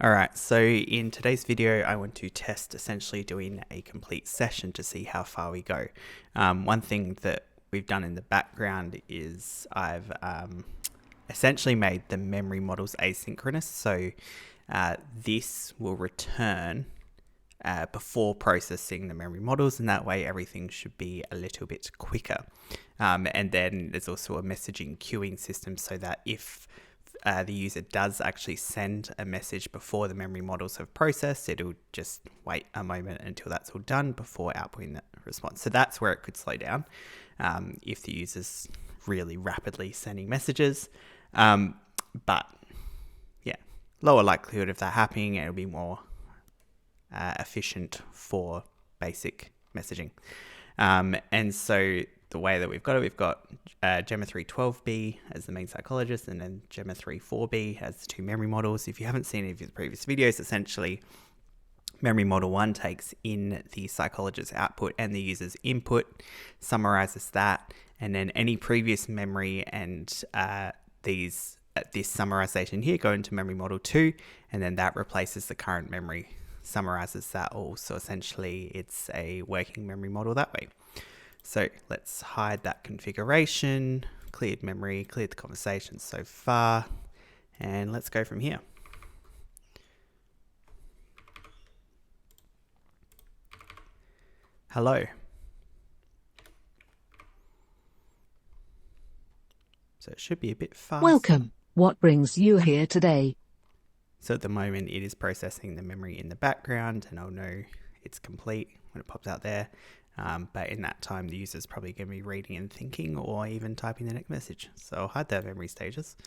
All right, so in today's video, I want to test essentially doing a complete session to see how far we go. One thing that we've done in the background is I've essentially made the memory models asynchronous. So this will return before processing the memory models, and that way everything should be a little bit quicker. And then there's also a messaging queuing system so that if the user does actually send a message before the memory models have processed, it'll just wait a moment until that's all done before outputting that response. So that's where it could slow down if the user's really rapidly sending messages. But yeah, lower likelihood of that happening, and it'll be more efficient for basic messaging. And so the way that we've got it, we've got Gemma 312B as the main psychologist, and then Gemma 34B as the two memory models. If you haven't seen any of the previous videos, essentially memory model 1 takes in the psychologist's output and the user's input, summarizes that, and then any previous memory and this summarization here go into memory model 2, and then that replaces the current memory, summarizes that all. So essentially it's a working memory model that way. So let's hide that configuration, cleared memory, cleared the conversation so far, and let's go from here. Hello. So it should be a bit fast. Welcome. What brings you here today? So at the moment it is processing the memory in the background, and I'll know it's complete when it pops out there. But in that time, the user's probably going to be reading and thinking, or even typing the next message. So I'll hide their memory stages.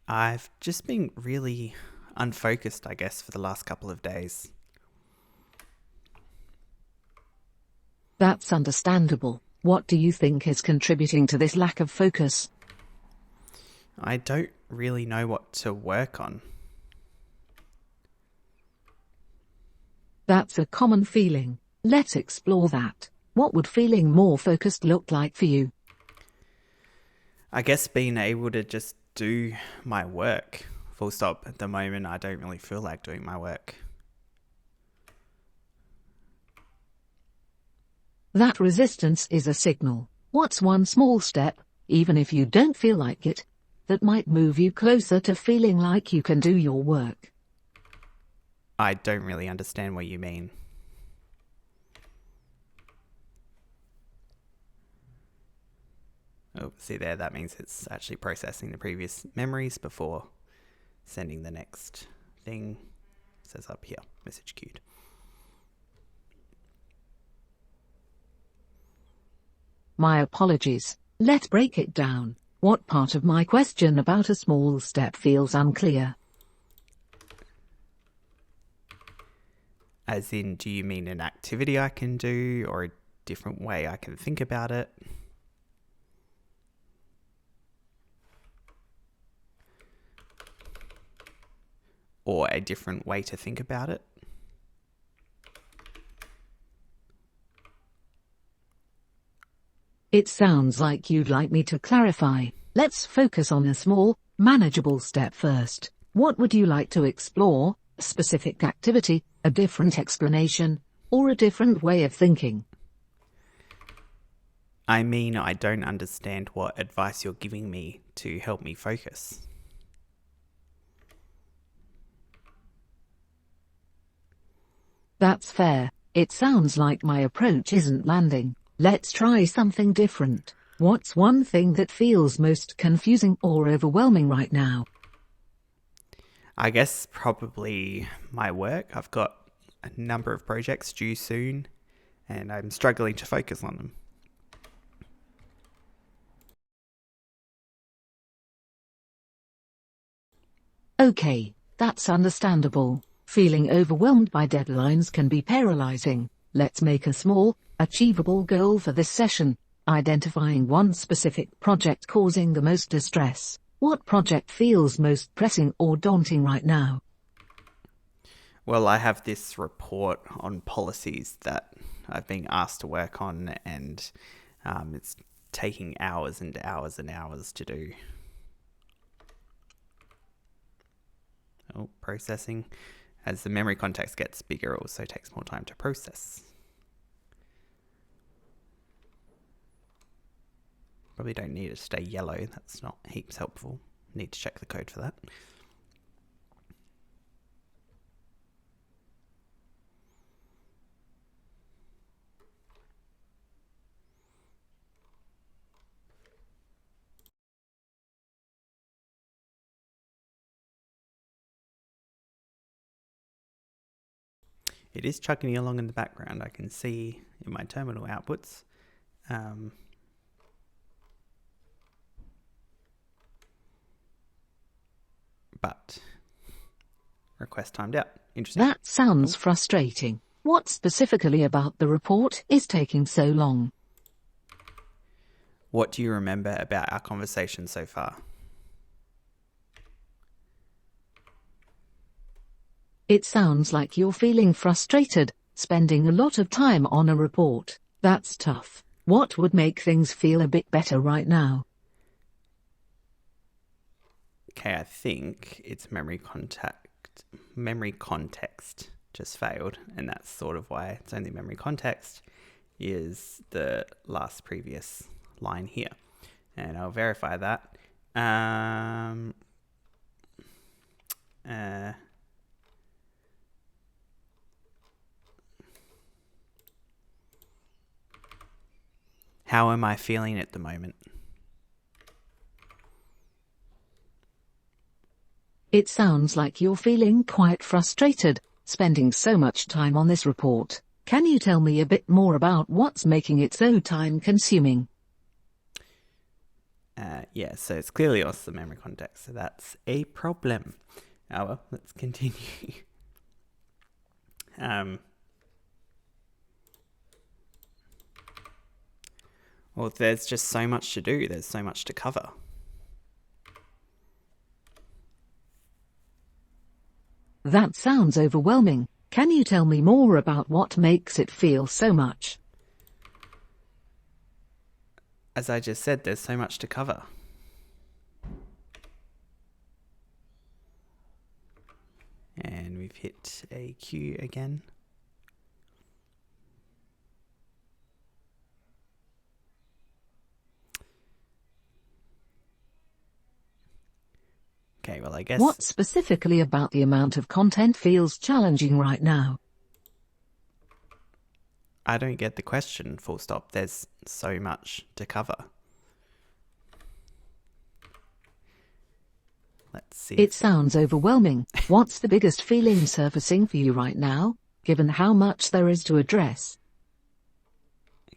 I've just been really unfocused, I guess, for the last couple of days. That's understandable. What do you think is contributing to this lack of focus? I don't really know what to work on. That's a common feeling. Let's explore that. What would feeling more focused look like for you? I guess being able to just do my work. Full stop. At the moment, I don't really feel like doing my work. That resistance is a signal. What's one small step, even if you don't feel like it, that might move you closer to feeling like you can do your work? I don't really understand what you mean. Oh, see there, that means it's actually processing the previous memories before sending the next thing. It says up here, message queued. My apologies. Let's break it down. What part of my question about a small step feels unclear? As in, do you mean an activity I can do, or a different way I can think about it? Or a different way to think about it? It sounds like you'd like me to clarify. Let's focus on a small, manageable step first. What would you like to explore? A specific activity, a different explanation, or a different way of thinking? I mean, I don't understand what advice you're giving me to help me focus. That's fair. It sounds like my approach isn't landing. Let's try something different. What's one thing that feels most confusing or overwhelming right now? I guess probably my work. I've got a number of projects due soon, and I'm struggling to focus on them. Okay, that's understandable. Feeling overwhelmed by deadlines can be paralyzing. Let's make a small, achievable goal for this session, identifying one specific project causing the most distress. What project feels most pressing or daunting right now? Well, I have this report on policies that I've been asked to work on, and it's taking hours and hours and hours to do. Oh, processing. As the memory context gets bigger, it also takes more time to process. Probably don't need it to stay yellow. That's not heaps helpful. Need to check the code for that. It is chugging along in the background. I can see in my terminal outputs. But request timed out. Interesting. That sounds frustrating. What specifically about the report is taking so long? What do you remember about our conversation so far? It sounds like you're feeling frustrated, spending a lot of time on a report. That's tough. What would make things feel a bit better right now? Okay, I think it's memory context just failed, and that's sort of why it's only memory context is the last previous line here. And I'll verify that. How am I feeling at the moment? It sounds like you're feeling quite frustrated, spending so much time on this report. Can you tell me a bit more about what's making it so time-consuming? Yeah, so it's clearly lost the memory context, so that's a problem. Oh well, let's continue. Well, there's just so much to do. There's so much to cover. That sounds overwhelming. Can you tell me more about what makes it feel so much? As I just said, there's so much to cover. And we've hit a Q again. Okay, well, I guess... What specifically about the amount of content feels challenging right now? I don't get the question, full stop. There's so much to cover. Let's see. It sounds overwhelming. What's the biggest feeling surfacing for you right now, given how much there is to address?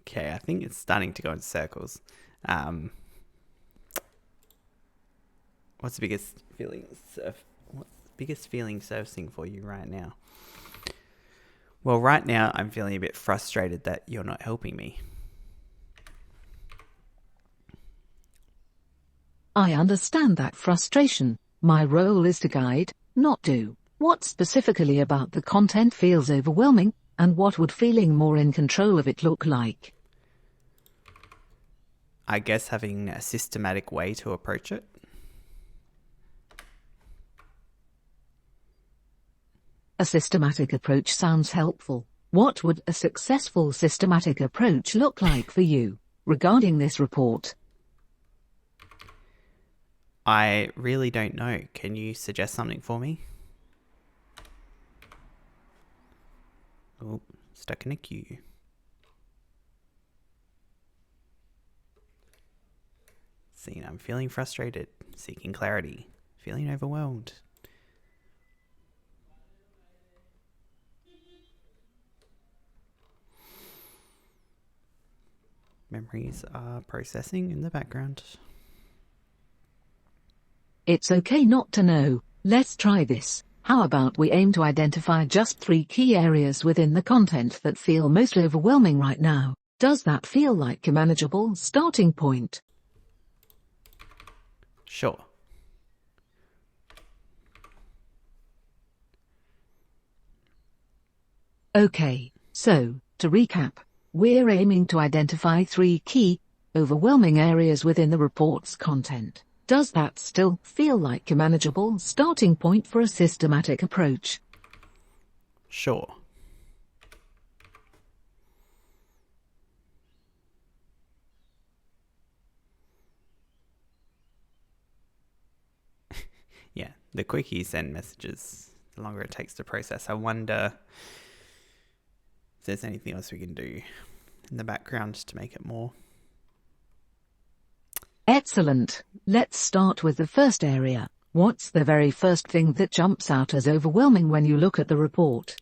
Okay, I think it's starting to go in circles. What's the biggest feeling surfacing for you right now? Well, right now I'm feeling a bit frustrated that you're not helping me. I understand that frustration. My role is to guide, not do. What specifically about the content feels overwhelming, and what would feeling more in control of it look like? I guess having a systematic way to approach it. A systematic approach sounds helpful. What would a successful systematic approach look like for you regarding this report? I really don't know. Can you suggest something for me? Oh, stuck in a queue. See, I'm feeling frustrated, seeking clarity, feeling overwhelmed. Memories are processing in the background. It's okay not to know. Let's try this. How about we aim to identify just 3 key areas within the content that feel most overwhelming right now? Does that feel like a manageable starting point? Sure. Okay, so, to recap, we're aiming to identify 3 key overwhelming areas within the report's content. Does that still feel like a manageable starting point for a systematic approach? Sure. Yeah, the quicker you send messages, the longer it takes to process. I wonder if there's anything else we can do in the background to make it more. Excellent. Let's start with the first area. What's the very first thing that jumps out as overwhelming when you look at the report?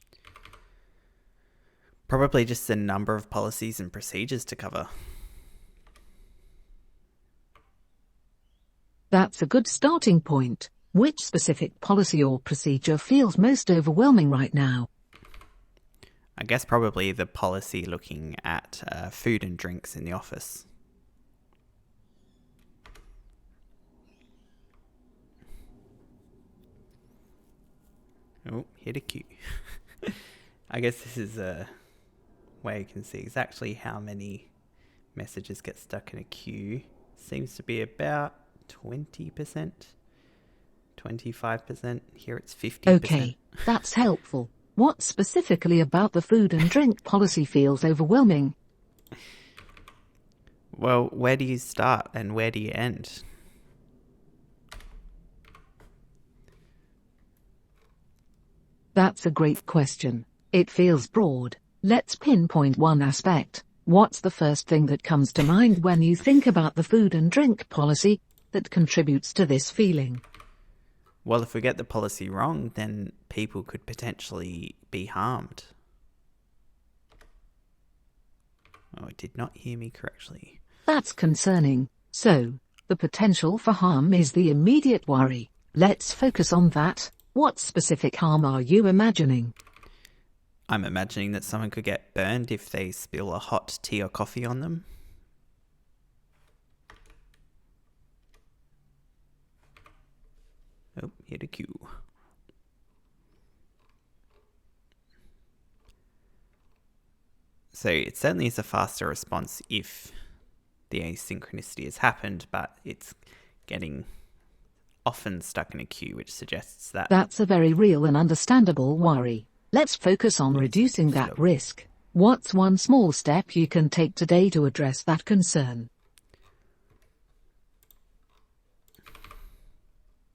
Probably just the number of policies and procedures to cover. That's a good starting point. Which specific policy or procedure feels most overwhelming right now? I guess probably the policy looking at food and drinks in the office. Oh, hit a queue. I guess this is a way you can see exactly how many messages get stuck in a queue. Seems to be about 20%, 25%. Here it's 50%. Okay, that's helpful. What specifically about the food and drink policy feels overwhelming? Well, where do you start and where do you end? That's a great question. It feels broad. Let's pinpoint one aspect. What's the first thing that comes to mind when you think about the food and drink policy that contributes to this feeling? Well, if we get the policy wrong, then people could potentially be harmed. Oh, it did not hear me correctly. That's concerning. So, the potential for harm is the immediate worry. Let's focus on that. What specific harm are you imagining? I'm imagining that someone could get burned if they spill a hot tea or coffee on them. Oh, hit a queue. So it certainly is a faster response if the asynchronicity has happened, but it's getting often stuck in a queue, which suggests that... That's a very real and understandable worry. Let's focus on reducing that risk. What's one small step you can take today to address that concern?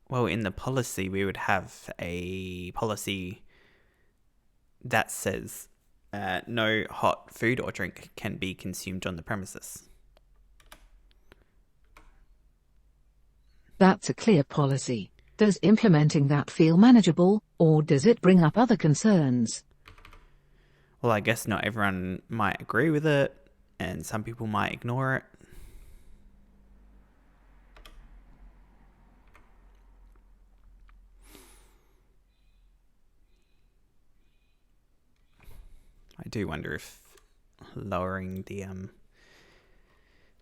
Well, in the policy, we would have a policy that says no hot food or drink can be consumed on the premises. That's a clear policy. Does implementing that feel manageable, or does it bring up other concerns? Well, I guess not everyone might agree with it, and some people might ignore it. I do wonder if lowering the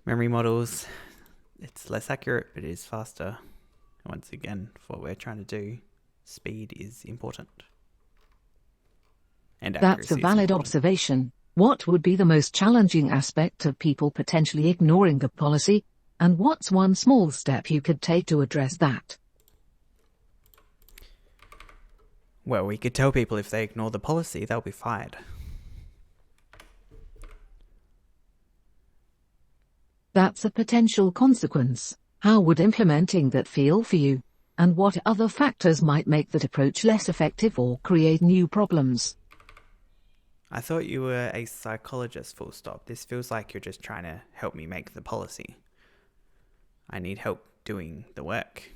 memory models, it's less accurate, but it is faster. Once again, for what we're trying to do, speed is important. And That's a valid observation. What would be the most challenging aspect of people potentially ignoring the policy, and what's one small step you could take to address that? Well, we could tell people if they ignore the policy, they'll be fired. That's a potential consequence. How would implementing that feel for you? And what other factors might make that approach less effective or create new problems? I thought you were a psychologist, full stop. This feels like you're just trying to help me make the policy. I need help doing the work.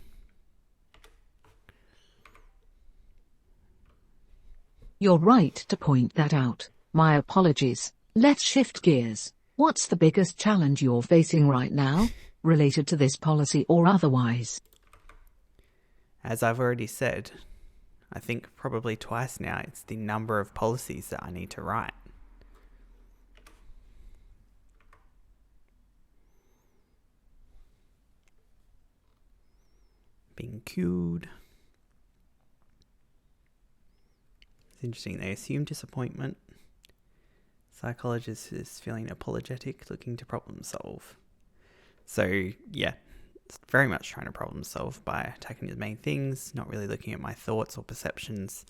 You're right to point that out. My apologies. Let's shift gears. What's the biggest challenge you're facing right now, related to this policy or otherwise? As I've already said, I think probably twice now, it's the number of policies that I need to write. Being queued. It's interesting, they assume disappointment. Psychologist is feeling apologetic, looking to problem solve. So yeah, it's very much trying to problem solve by attacking the main things, not really looking at my thoughts or perceptions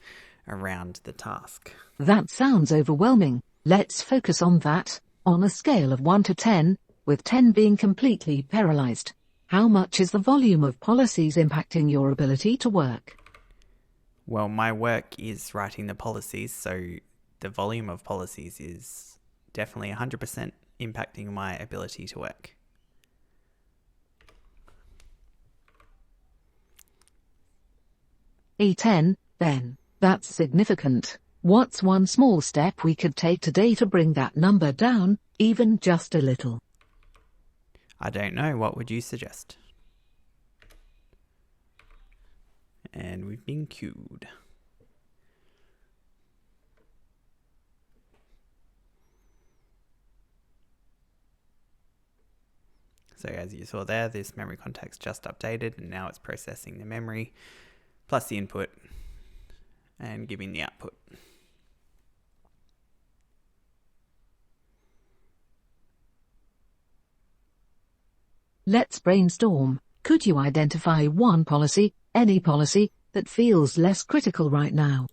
around the task. That sounds overwhelming. Let's focus on that. On a scale of 1 to 10, with 10 being completely paralyzed, how much is the volume of policies impacting your ability to work? Well, my work is writing the policies, so the volume of policies is definitely 100% impacting my ability to work. A 10, then. That's significant. What's one small step we could take today to bring that number down, even just a little? I don't know. What would you suggest? And we've been queued. So as you saw there, this memory context just updated, and now it's processing the memory plus the input and giving the output. Let's brainstorm. Could you identify one policy, any policy, that feels less critical right now?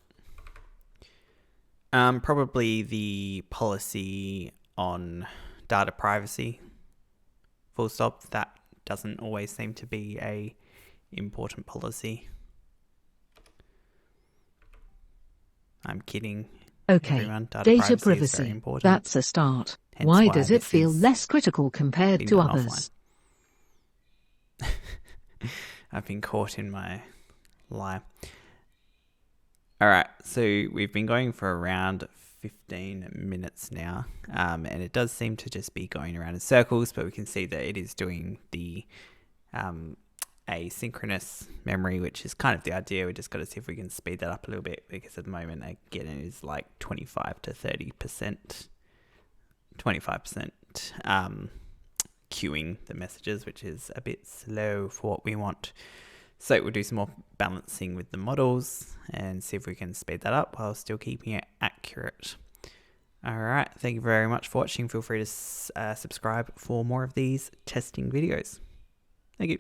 Probably the policy on data privacy. Full stop. That doesn't always seem to be a important policy. I'm kidding. Okay, Everyone. data Is very privacy. important. That's a start. Hence Why does it this feel is less critical compared being to done others? offline. I've been caught in my lie. Alright, so we've been going for around 15 minutes now, and it does seem to just be going around in circles, but we can see that it is doing the asynchronous memory, which is kind of the idea. We just got to see if we can speed that up a little bit, because at the moment, again, it is like 25 to 30%, 25% queuing the messages, which is a bit slow for what we want. So we'll do some more balancing with the models and see if we can speed that up while still keeping it accurate. All right, thank you very much for watching. Feel free to subscribe for more of these testing videos. Thank you.